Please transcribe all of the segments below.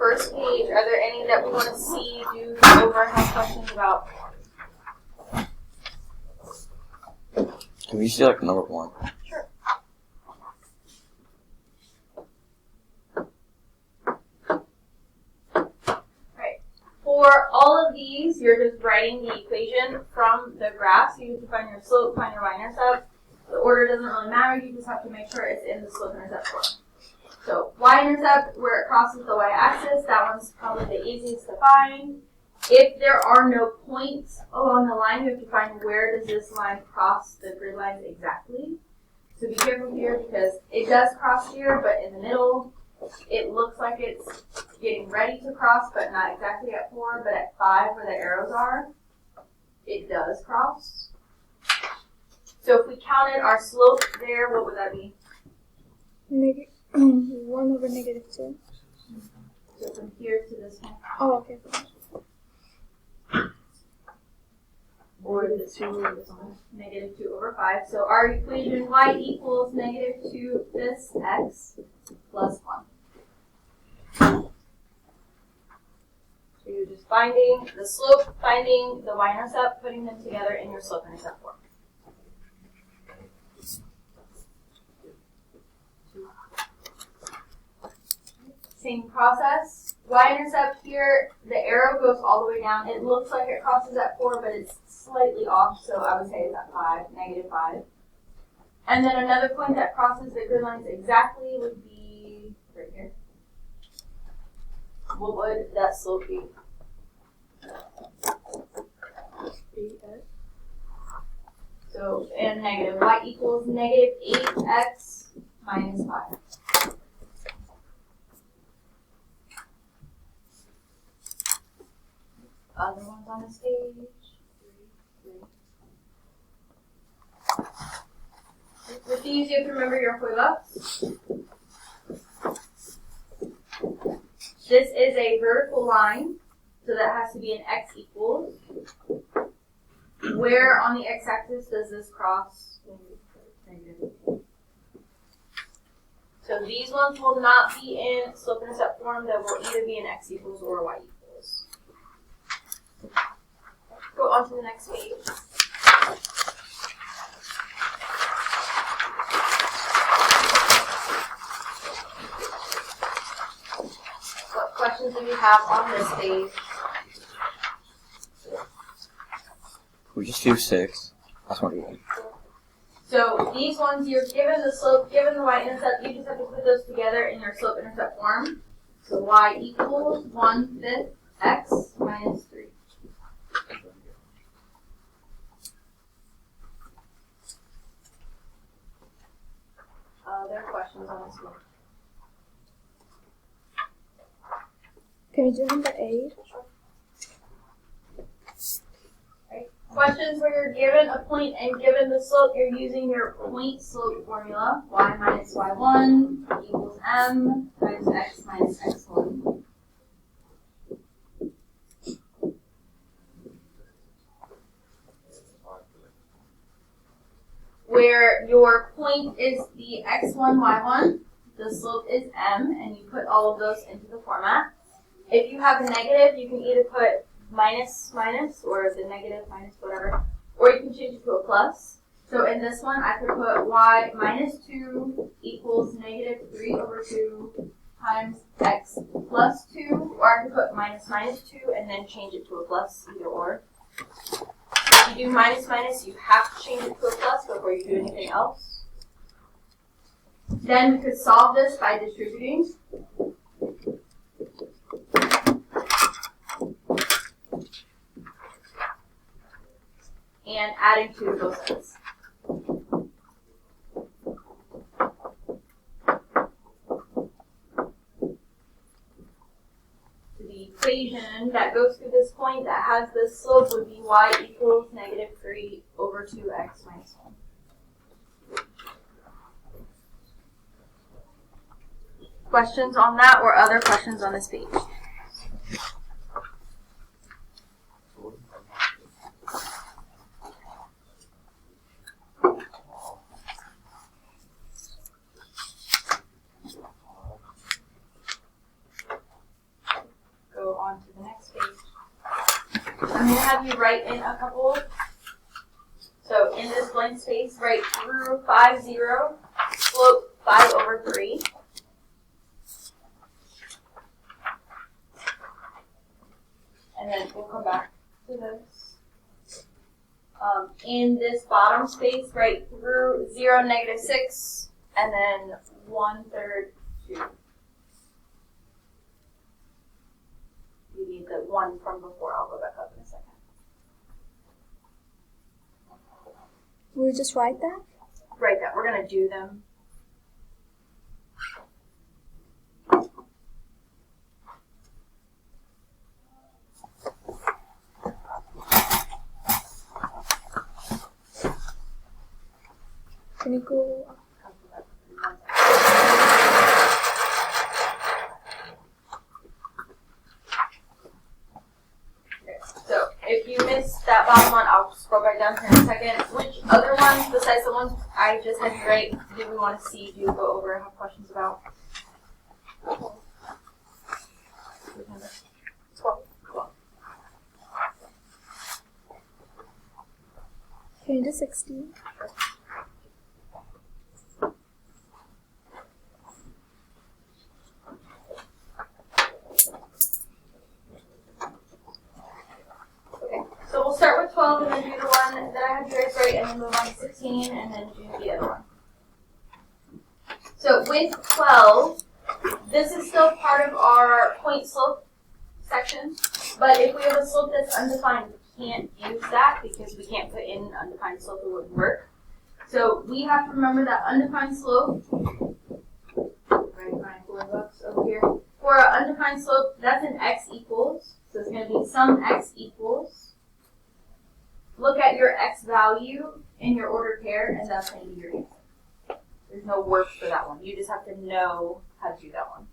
first page, are there any that we want to see, do over, have questions about? Can we see like number 1? Sure. Right. For all of these, you're just writing the equation from the graph. So you have to find your slope, find your y-intercept. The order doesn't really matter. You just have to make sure it's in the slope-intercept form. So y-intercept, where it crosses the y-axis, that one's probably the easiest to find. If there are no points along the line, you have to find where does this line cross the grid lines exactly. So be careful here because it does cross here, but in the middle, it looks like it's getting ready to cross, but not exactly at 4, but at 5 where the arrows are, it does cross. So if we counted our slope there, what would that be? 1 over -2. So from here to this one. Oh, okay. Or the 2 over this one. -2 over 5. So our equation y equals -2 this x plus 1. So you're just finding the slope, finding the y-intercept, putting them together in your slope-intercept form. Same process. Y-intercept here, the arrow goes all the way down. It looks like it crosses at 4, but it's slightly off, so I would say it's at 5, -5. And then another point that crosses the grid lines exactly would be right here. What would that slope be? So, and negative. Y equals -8x minus 5. Other ones on this page. With these, you have to remember your equivalents. This is a vertical line, so that has to be an x equals. Where on the x-axis does this cross? Negative. So these ones will not be in slope-intercept form. They will either be in x equals or y equals. Go on to the next page. What questions do we have on this page? We just do 6. That's what we want. So these ones, you're given the slope, given the y-intercept, you just have to put those together in your slope-intercept form. So y equals 1/5 x minus 3. There are questions on this one. Can we do number 8? Right. Questions where you're given a point and given the slope, you're using your point slope formula. Y minus y1 equals m times x minus x1. Where your point is the x1, y1, the slope is m, and you put all of those into the format. If you have a negative, you can either put minus, or the negative minus, whatever, or you can change it to a plus. So in this one, I could put y minus 2 equals -3 over 2 times x plus 2, or I could put minus 2 and then change it to a plus, either or. If you do minus, you have to change it to a plus before you do anything else. Then we could solve this by distributing. And adding 2 to both sides. The equation that goes through this point that has this slope would be y equals -3 over 2x minus 1. Questions on that or other questions on this page? I'm going to have you write in a couple. So in this blank space, write through 5, 0, slope 5 over 3. And then we'll come back to this. In this bottom space, write through 0, negative 6, and then 1/3, 2. You need the 1 from before. I'll go back up in a second. Will we just write that? Write that. We're going to do them. Can you go up? So if you missed that bottom one, I'll scroll back down here in a second. Which other ones besides the ones I just had you write do we want to see you go over and have questions about? 12. Can you do 16? So we'll start with 12 and then do the one that I had you guys write and then move on to 16 and then do the other one. So with 12, this is still part of our point slope section, but if we have a slope that's undefined, we can't use that because we can't put in undefined slope, it wouldn't work. So we have to remember that undefined slope, right, my blue box over here. For our undefined slope, that's an x equals, so it's going to be some x equals. Look at your x value in your ordered pair, and that's going to be your answer. There's no work for that one. You just have to know how to do that one.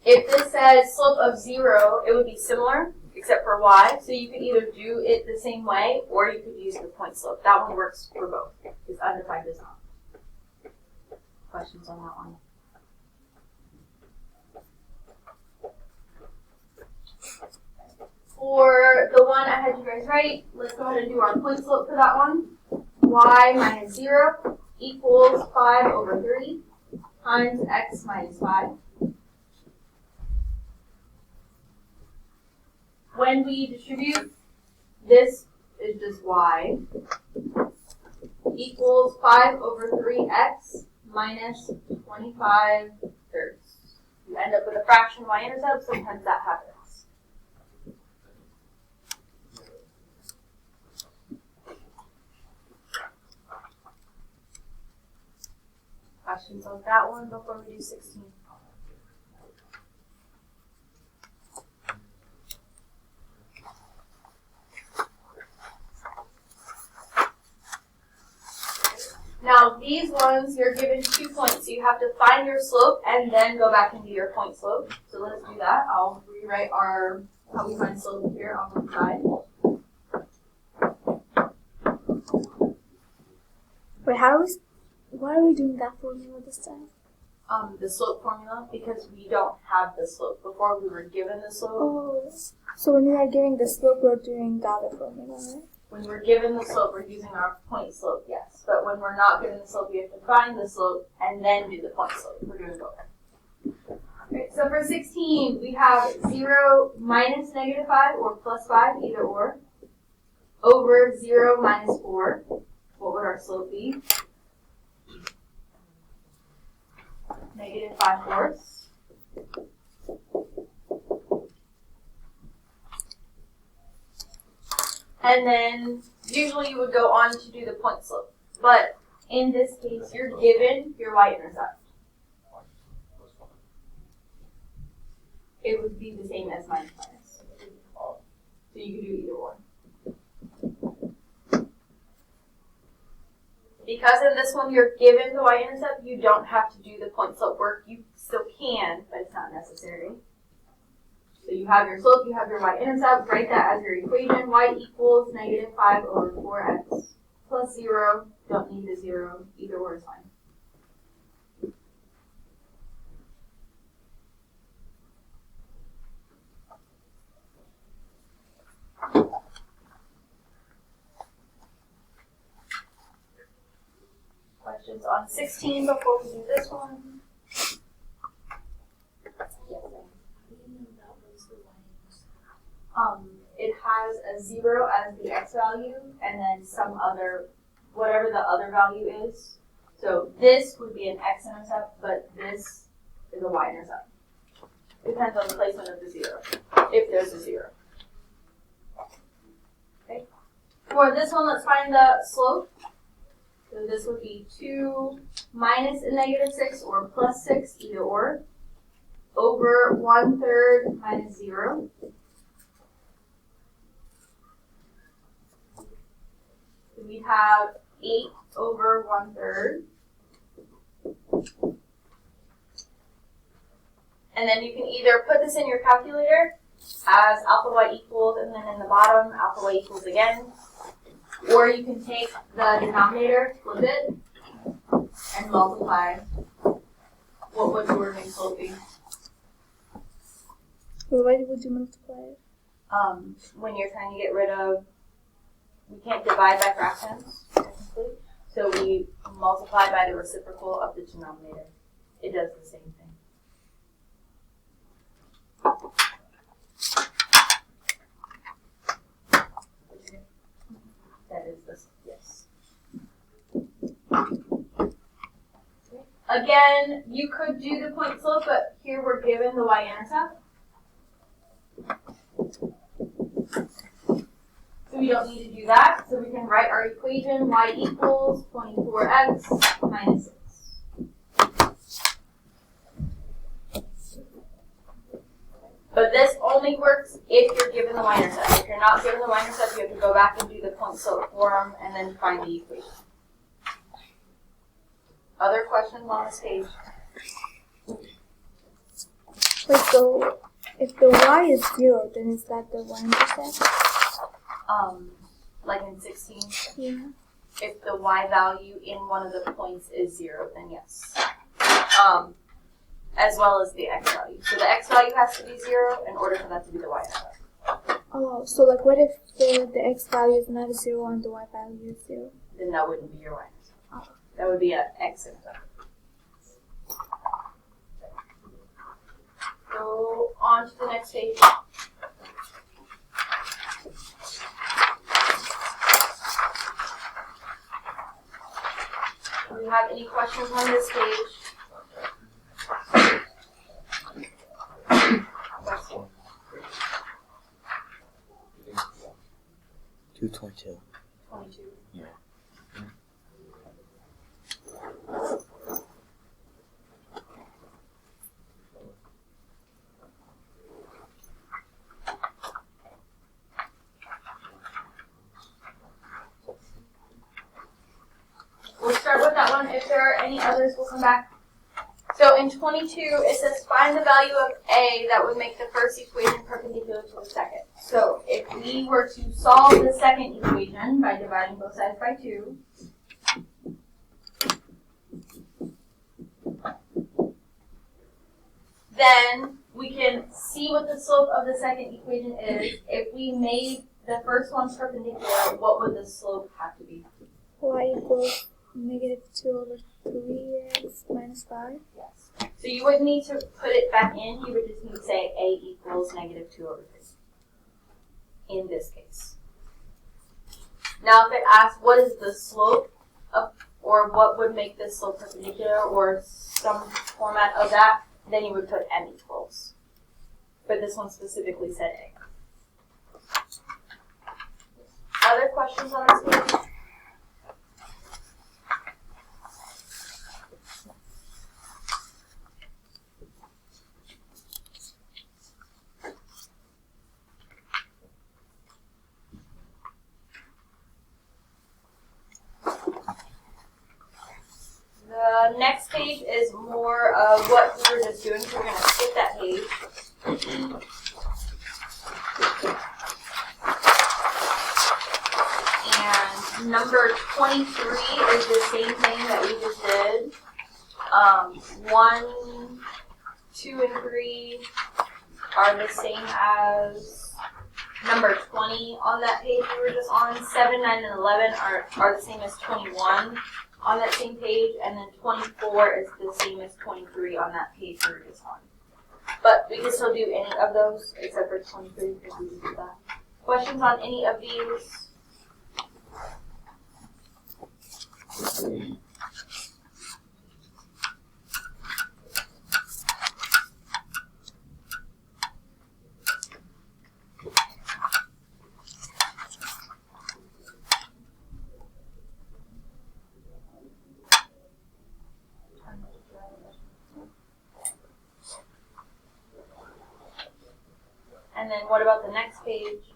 If this says slope of 0, it would be similar, except for y. So you could either do it the same way, or you could use the point slope. That one works for both. It's undefined does not. Questions on that one? For the one I had you guys write, let's go ahead and do our point slope for that one. Y minus 0 equals 5 over 3 times x minus 5. When we distribute, this is just y equals 5 over 3x minus 25 thirds. You end up with a fraction y-intercept, sometimes that happens. Questions on that one before we do 16? Now these ones, you're given 2 points, so you have to find your slope and then go back and do your point slope. So let's do that. I'll rewrite our how we find slope here on one side. Wait, why are we doing that formula this time? The slope formula, because we don't have the slope. Before we were given the slope. Oh, so when we are giving the slope, we're doing the other formula, right? When we're given the slope, we're using our point slope, yes. But when we're not given the slope, we have to find the slope and then do the point slope. We're doing both. Right, so for 16, we have 0 minus negative 5 or plus 5, either or, over 0 minus 4. What would our slope be? Negative 5/4. And then usually you would go on to do the point slope. But in this case, you're given your y-intercept. It would be the same as minus minus. So you could do either one. Because in this one you're given the y-intercept, you don't have to do the point slope work. You still can, but it's not necessary. So you have your slope, you have your y-intercept, write that as your equation. Y equals negative 5 over 4x plus 0. Don't need the 0. Either or is fine. questions on 16 before we do this one? It has a 0 as the x value, and then some other, whatever the other value is. So this would be an x-intercept, but this is a y-intercept. Depends on the placement of the 0, if there's a 0. Okay. For this one, let's find the slope. So this would be 2 minus a negative 6 or plus 6, either or, over 1/3 minus 0. So we have 8 over 1/3. And then you can either put this in your calculator as alpha y equals, and then in the bottom, alpha y equals again. Or you can take the denominator, flip it, and multiply. What would your main slope be? Well, why would you multiply it? When you're trying to get rid of, we can't divide by fractions, technically. So we multiply by the reciprocal of the denominator. It does the same thing. That is this, yes. Again, you could do the point slope, but here we're given the y-intercept. So we don't need to do that. So we can write our equation, y equals 24x minus 6. But this only works if you're given the y-intercept. If you're not given the y-intercept, you have to go back and do the point slope form and then find the equation. Other questions on this page? Wait, so if the y is 0, then is that the y-intercept? Like in 16, Yeah. if the y value in one of the points is 0, then yes. As well as the x value. So the x value has to be 0 in order for that to be the y-intercept. Oh, so like what if the x value is not 0 and the y value is 0? Then that wouldn't be your y-intercept. Oh. That would be an x-intercept. Go on to the next page. Do you have any questions on this page? 222. 22. Yeah. We'll start with that one. If there are any others, we'll come back. So in 22, it says find the value of a that would make the first equation perpendicular to the second. So if we were to solve the second equation by dividing both sides by 2, then we can see what the slope of the second equation is. If we made the first one perpendicular, what would the slope have to be? Y equals negative 2 over 3x minus 5. Yes. So you wouldn't need to put it back in. You would just need to say a equals negative 2 over 3 in this case. Now if it asks what is the slope of, or what would make this slope perpendicular, or some format of that, then you would put m equals. But this one specifically said a. Other questions on this page? The next page is more of what we were just doing, so we're going to skip that page. And number 23 is the same thing that we just did. 1, 2, and 3 are the same as number 20 on that page we were just on. 7, 9, and 11 are the same as 21. on that same page, and then 24 is the same as 23 on that page we were just on. But we can still do any of those except for 23 because we did that. Questions on any of these? And then what about the next page?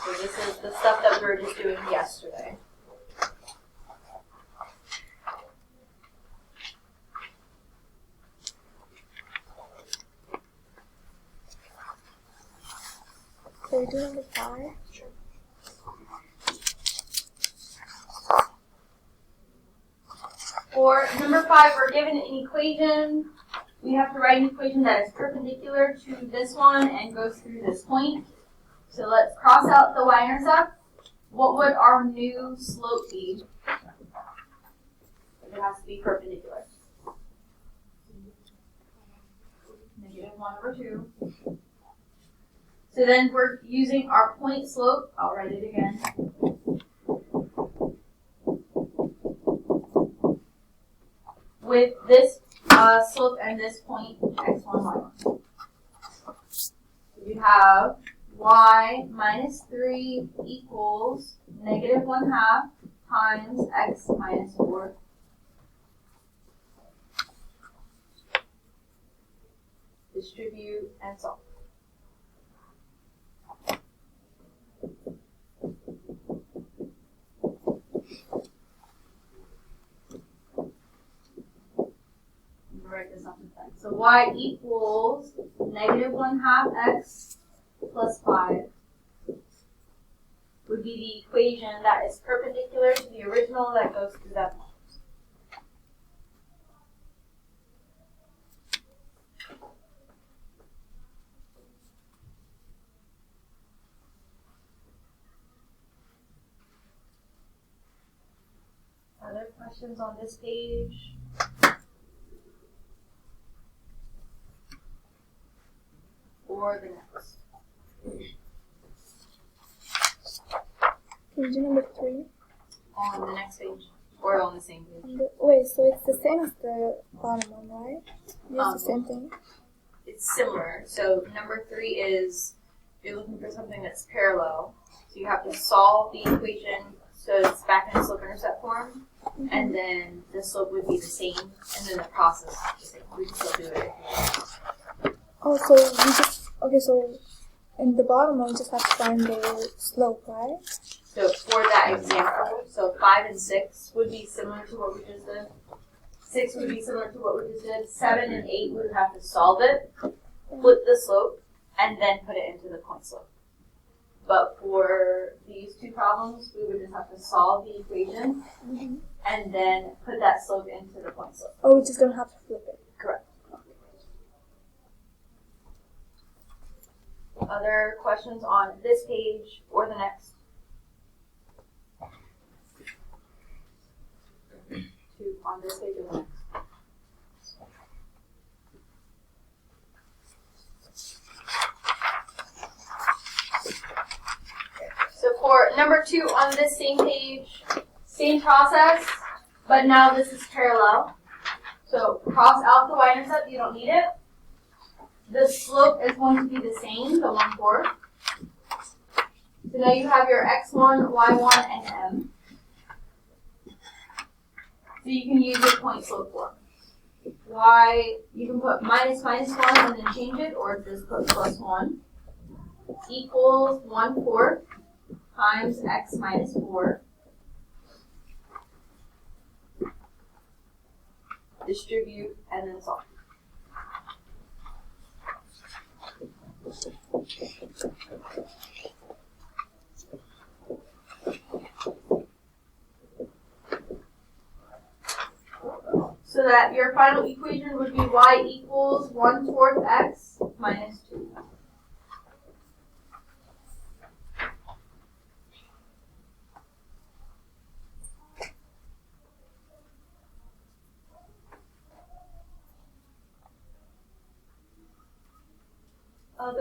So this is the stuff that we were just doing yesterday. So we're doing the 5. For number 5, we're given an equation. We have to write an equation that is perpendicular to this one and goes through this point. So let's cross out the y-intercept. What would our new slope be? It has to be perpendicular. -1/2. So then we're using our point slope. I'll write it again. With this slope and this point, x1, y1. You have y minus 3 equals -1/2 times x minus 4. Distribute and solve. Write this up instead. So y equals -1/2 x plus 5 would be the equation that is perpendicular to the original that goes through that point. Other questions on this page? Or the next? Can you do number 3? On the next page? Or on the same page? Wait, so it's the same as the bottom one, right? It's the same thing? It's similar. So number 3 is you're looking for something that's parallel. So you have to solve the equation so it's back in slope-intercept form. Mm-hmm. And then the slope would be the same. And then the process is the same. We can still do it. Oh, so we just... Okay, so in the bottom one, we just have to find the slope, right? So for that example, so 5 and 6 would be similar to what we just did. 6 would be similar to what we just did. 7 and 8 would have to solve it, flip the slope, and then put it into the point slope. But for these two problems, we would just have to solve the equation, and then put that slope into the point slope. Oh, we just don't have to flip it. Correct. Other questions on this page or the next? On this page or the next? So for number 2 on this same page, same process, but now this is parallel. So cross out the y-intercept, you don't need it. The slope is going to be the same, the 1/4. So now you have your x1, y1, and m. So you can use your point slope form. Y, you can put minus 1 and then change it, or just put plus 1 equals 1/4 times x minus 4. Distribute and then solve. So that your final equation would be y equals 1/4 x minus 2.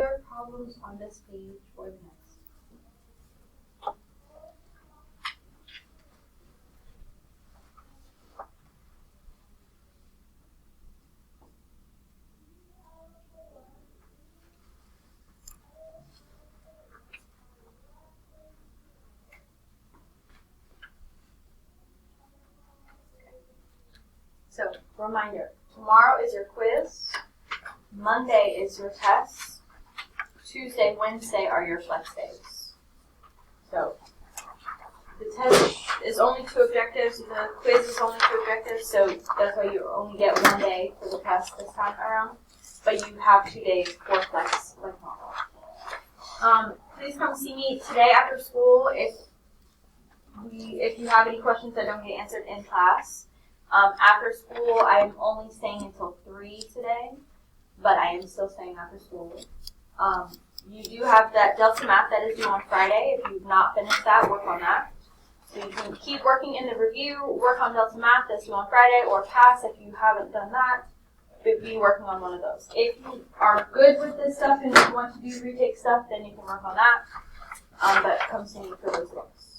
other problems on this page or the next? So, reminder, tomorrow is your quiz, Monday is your test, Tuesday, Wednesday are your flex days. So, the test is only 2 objectives, the quiz is only 2 objectives, so that's why you only get 1 day for the test this time around, but you have 2 days for flex like normal. Please come see me today after school if you have any questions that don't get answered in class. After school, I'm only staying until 3 today, but I am still staying after school. You do have that Delta Math that is due on Friday. If you've not finished that, work on that. So you can keep working in the review, work on Delta Math that's due on Friday, or pass if you haven't done that, but be working on one of those. If you are good with this stuff and you want to do retake stuff, then you can work on that. But come see me for those books.